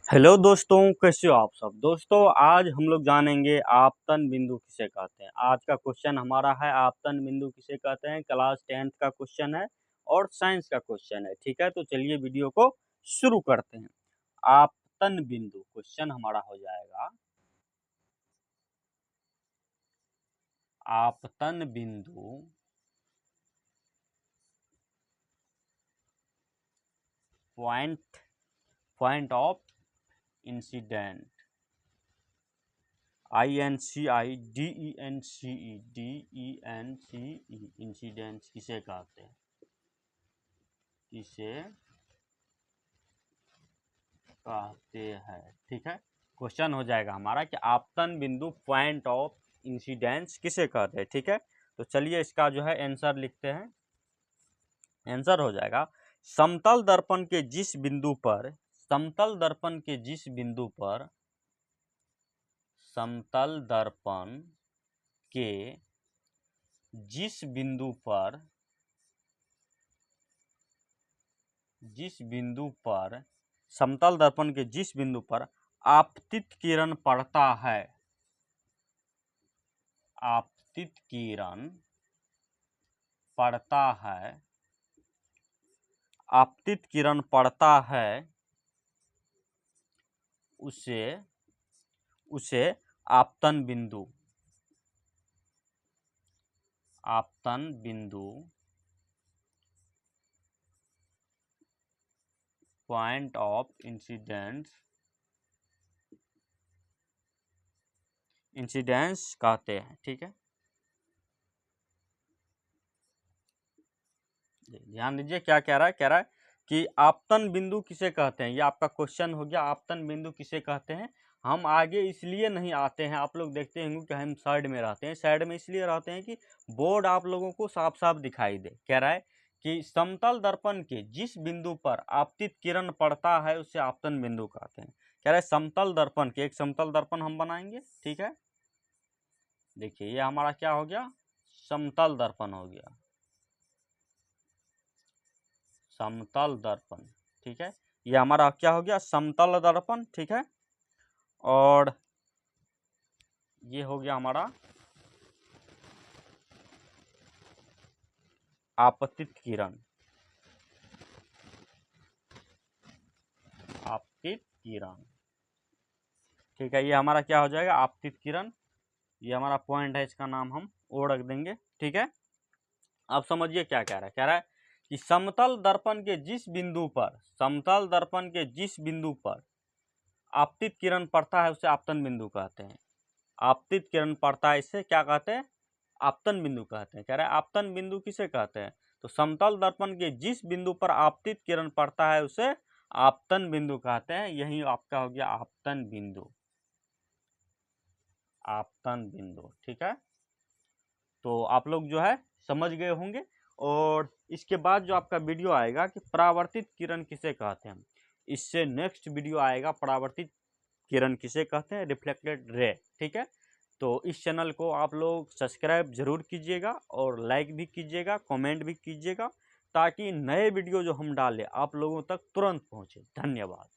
Hello दोस्तों, कैसे हो आप सब। दोस्तों आज हम लोग जानेंगे आपतन बिंदु किसे कहते हैं। आज का क्वेश्चन हमारा है आपतन बिंदु किसे कहते हैं। क्लास 10th का क्वेश्चन है और साइंस का क्वेश्चन है। ठीक है, तो चलिए वीडियो को शुरू करते हैं। आपतन बिंदु क्वेश्चन हमारा हो जाएगा, आपतन बिंदु point of incident, INCIDENCE incidence किसे कहते हैं, किसे कहते हैं। ठीक है, क्वेश्चन हो जाएगा हमारा कि आपतन बिंदु पॉइंट ऑफ इंसिडेंस किसे कहते हैं। ठीक है, तो चलिए इसका जो है आंसर लिखते हैं। आंसर हो जाएगा समतल दर्पण के जिस बिंदु पर, समतल दर्पण के जिस बिंदु पर, समतल दर्पण के जिस बिंदु पर, जिस बिंदु पर, समतल दर्पण के जिस बिंदु पर आपतित किरण पड़ता है, आपतित किरण पड़ता है, आपतित किरण पड़ता है, उसे आपतन बिंदु, आपतन बिंदु पॉइंट ऑफ इंसिडेंस कहते हैं। ठीक है, ध्यान दीजिए क्या कह रहा है। कह रहा है कि आपतन बिंदु किसे कहते हैं। ये आपका क्वेश्चन हो गया, आपतन बिंदु किसे कहते हैं। हम आगे इसलिए नहीं आते हैं, आप लोग देखते होंगे कि हम साइड में रहते हैं। साइड में इसलिए रहते हैं कि बोर्ड आप लोगों को साफ साफ दिखाई दे। कह रहा है कि समतल दर्पण के जिस बिंदु पर आपतित किरण पड़ता है उसे आपतन बिंदु कहते हैं। कह रहा है समतल दर्पण के, एक समतल दर्पण हम बनाएंगे। ठीक है, देखिए ये हमारा क्या हो गया, समतल दर्पण हो गया, समतल दर्पण। ठीक है, ये हमारा क्या हो गया, समतल दर्पण। ठीक है, और ये हो गया हमारा आपतित किरण, आपतित किरण। ठीक है, ये हमारा क्या हो जाएगा, आपतित किरण। ये हमारा पॉइंट है, इसका नाम हम ओ रख देंगे। ठीक है, अब समझिए क्या कह रहा है। कह रहा है कि समतल दर्पण के जिस बिंदु पर, समतल दर्पण के जिस बिंदु पर आपतित किरण पड़ता है उसे आपतन बिंदु कहते हैं। आपतित किरण पड़ता है, इसे क्या कहते हैं, आपतन बिंदु कहते हैं। कह रहा है आपतन बिंदु किसे कहते हैं, तो समतल दर्पण के जिस बिंदु पर आपतित किरण पड़ता है उसे आपतन बिंदु कहते हैं। यही आपका हो गया आपतन बिंदु, आपतन बिंदु। ठीक है, तो आप लोग जो है समझ गए होंगे। और इसके बाद जो आपका वीडियो आएगा कि परावर्तित किरण किसे कहते हैं, इससे नेक्स्ट वीडियो आएगा परावर्तित किरण किसे कहते हैं, रिफ्लेक्टेड रे। ठीक है, तो इस चैनल को आप लोग सब्सक्राइब जरूर कीजिएगा और लाइक भी कीजिएगा, कमेंट भी कीजिएगा, ताकि नए वीडियो जो हम डालें आप लोगों तक तुरंत पहुंचे। धन्यवाद।